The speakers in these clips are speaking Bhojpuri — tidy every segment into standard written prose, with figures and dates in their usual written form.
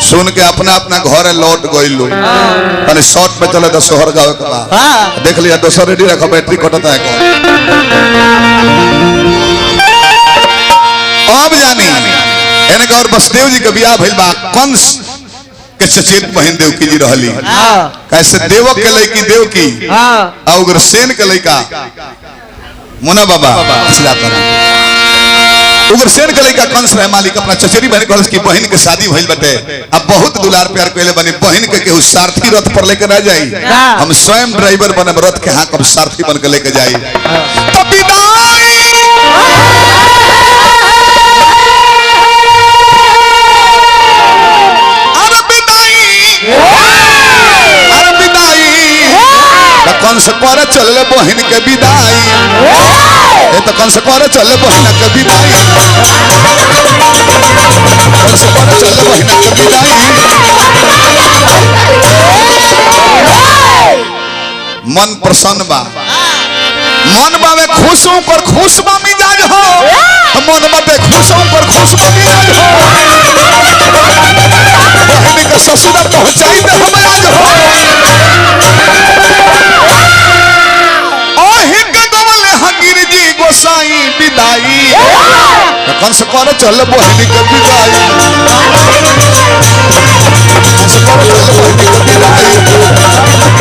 सुन के अपना अपना घर लौट गइलो तने शॉर्ट पे चले तो शहर गावे के बा देख लिया दोसर रेडी रखो बैटरी कटता है अब जानी एने का और बसदेव जी के बियाह भइल बा कंस के चचेरी बहन देवकी जी रहली कैसे देवक के लड़की देवकी और उग्रसेन के लड़का मुना बाबा उग्रसेन के लड़का कंस रहे मालिक अपना चचेरी बहन कहल की बहन के शादी भइल बटे अब बहुत दुलार प्यार कइले बनी बहन के केहू सारथी रथ पर लेके ना जाई हम स्वयं ड्राइवर बने रथ के हां कब सारथी बन के लेके जाई तब कंस करे चले बहन के विदाई तो कंस करे चले बहन के विदाई कंस करे चले बहन के विदाई मन प्रसन्न बा मन बावे खुशों पर खुश बा मिजाज हो मन बावे खुशों पर खुश बा मिजाज हो बहन के ससुर पहुंचाई दे हम आज हो गोसाई विदाई कंस करे चल बहन के विदाई कंस करे चल बहन के विदाई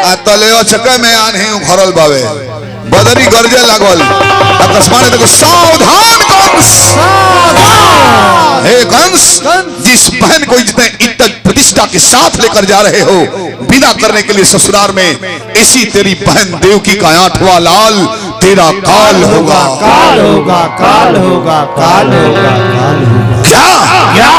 आ तले चक्कर में आने घरल बावे बदरी गरजे लागल आकाशवाणी देखो सावधान कंस हे कंस जिस बहन को इज्जत प्रतिष्ठा के साथ लेकर जा रहे हो विदा करने के लिए ससुराल में इसी तेरी बहन देवकी का 8वां लाल तेरा काल होगा काल होगा काल होगा काल होगा काल होगा क्या क्या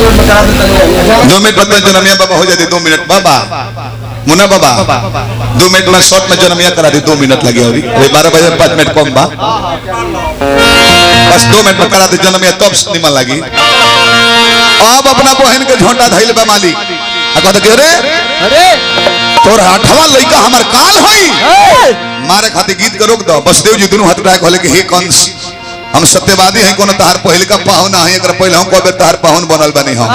2 मिनट बता जनमिया बाबा हो जाते 2 मिनट बाबा मुन्ना बाबा 2 मिनट में शॉर्ट में जनमिया करा दी 2 मिनट लगे अभी 12 बजे 5 मिनट कम बा बस 2 मिनट में करा दी जनमिया तब निमन लगी अब अपना बहन के झोंटा धइल बा मालिक आ कहत के अरे तोर 8वां लइका हमर काल होई मारे खातिर गीत के रोक दो बसदेव जी दोनों हाथ उठाए कहले कि हे कंस हम सत्यवादी हैं कोनो तहार पहले का पाहुन है अगर पहले हम कहबे तहार पाहुन बनल बनी हम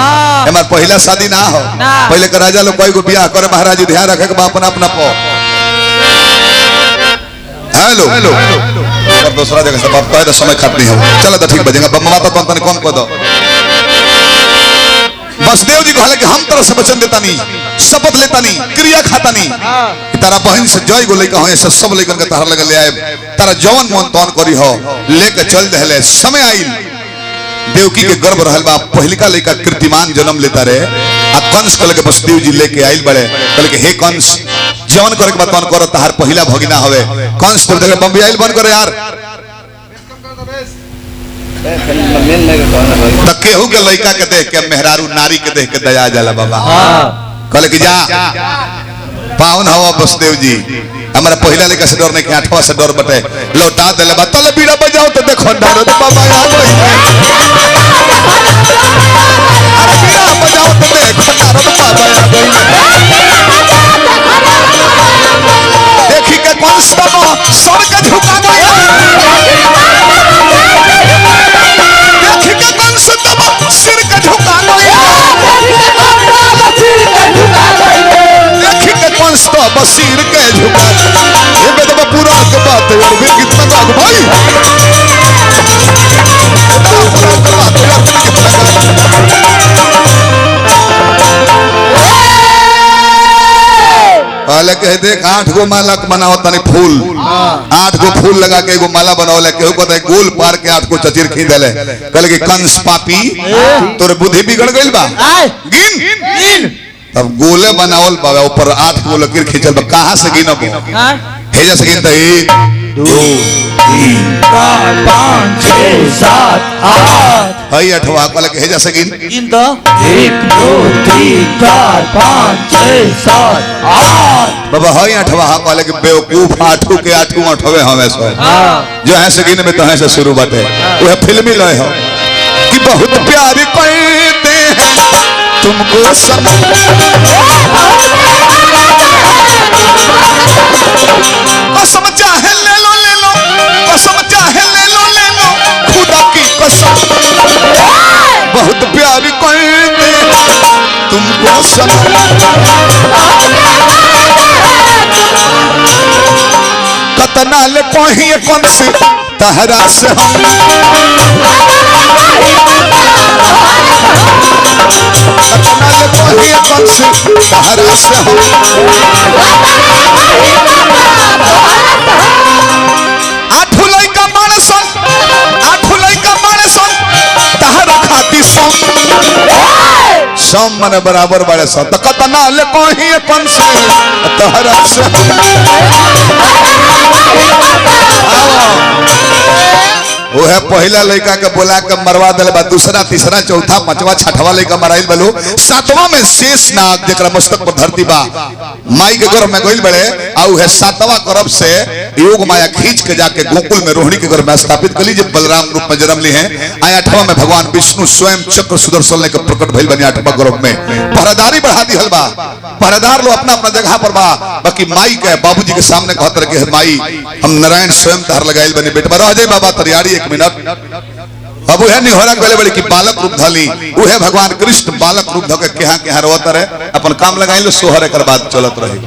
हमार पहला शादी ना हो पहले के राजा लोग कोई को बियाह करे महाराज ध्यान रखे के अपना अपना पो हेलो और दूसरा जगह सब आप कहे समय खत्म नहीं हो चलो तो ठीक बजेगा माता तो तने कम कर दो बसदेव जी कहले कि हम तरह से वचन देता नहीं शपथ लेता नहीं क्रिया खाता नहीं तारा बहन से जय गो लेके हो ऐसा सब लेकर के तारा लगे ले आए तारा जवन मन तौन करी हो लेके चल दहले समय आइल देवकी के गर्भ रहल बा पहिलका लइका कीर्तिमान जन्म लेता रहे आ कंस कहले के बसदेव जी लेके आइल बड़े कहले के हे कंस जवन करे के तौन कर तार पहिला भगिना होवे कंस तो देखे बम्बई आइल बन करे यार केहू के लड़का के देख के मेहरारू नारी के देख के दया जाला बाबा कहले कि जा पावन हवा बसदेव जी हमारा पहला लड़का से डर नहीं 8वां से डर बटे लौटा देले बा तले बीड़ा बजाओ तो देखो डर बाबा आ गई अरे बीड़ा बजाओ तो देखो डर बाबा आ गई देखी के कंस बाबा सर के झुका गया सिर का झुका गया देखी के कंस तो बसीर के झुका ये बेटा पूरा के बात है और कितना बात भाई पहले कह देख 8 गो माला बनाओ तनी फूल 8 गो फूल लगा के एगो माला बनाओले केहू कहता गोल पार के 8 गो चचीर खींच देले कहले कि कंस पापी तोरे बुद्धि बिगड़ गइल बा गिन तब गोले बनावल बाबा ऊपर 8 गो लकीर खींचल बा कहां से गिनब हे जैसे गिन 1 2 3 4 5 6 7 8 हई 8वां कहले कि हे जैसे गिन तो 1 2 3 4 5 6 7 8 बाबा हई 8वां कहले कि बेवकूफ 8 के 8वें हमें सो जो है से गिन में तो है से शुरू बाटे वो फिल्मी लय हो कि बहुत प्यार करते हैं तुमको सब सन कतना ले कोही कौन से तहरा से हम कतना ले कोही कौन से तहरा से हम आठुलाई का मानसन तहरा खाती सम मन बराबर बड़े सन तो कतना ले कोही कौन से तहरा से वो है पहला लड़का के बोला के मरवा दिल बा दूसरा तीसरा चौथा पांचवा छठवा लड़का मराइल बलो सातवां में शेष नाग जेकरा मस्तक पर धरती बा माई के गर्भ में गइल बड़े आउ है सातवां गर्भ से योग माया खींच के जाके गोकुल में रोहिणी के गर्भ में स्थापित कली जब बलराम रूप में जन्म ली है आया 8वां में भगवान विष्णु स्वयं चक्र सुदर्शन लेकर प्रकट भइल बनी 8वां गर्भ में पहरेदारी बढ़ा दी हलबा पहरेदार लो अपना अपना जगह पर बा बाकी माई के बाबूजी के सामने कहत रहे कि माई हम नारायण स्वयं धार लगाइल बनी बेटा रह जाए बाबा तैयारी 1 मिनट अब वह निहोरा कहले बड़े कि बालक रूप धली वह भगवान कृष्ण बालक रूप धके केहा केहा रोत रहे अपन काम लगाइलो सोहर एकर बाद चलत रही।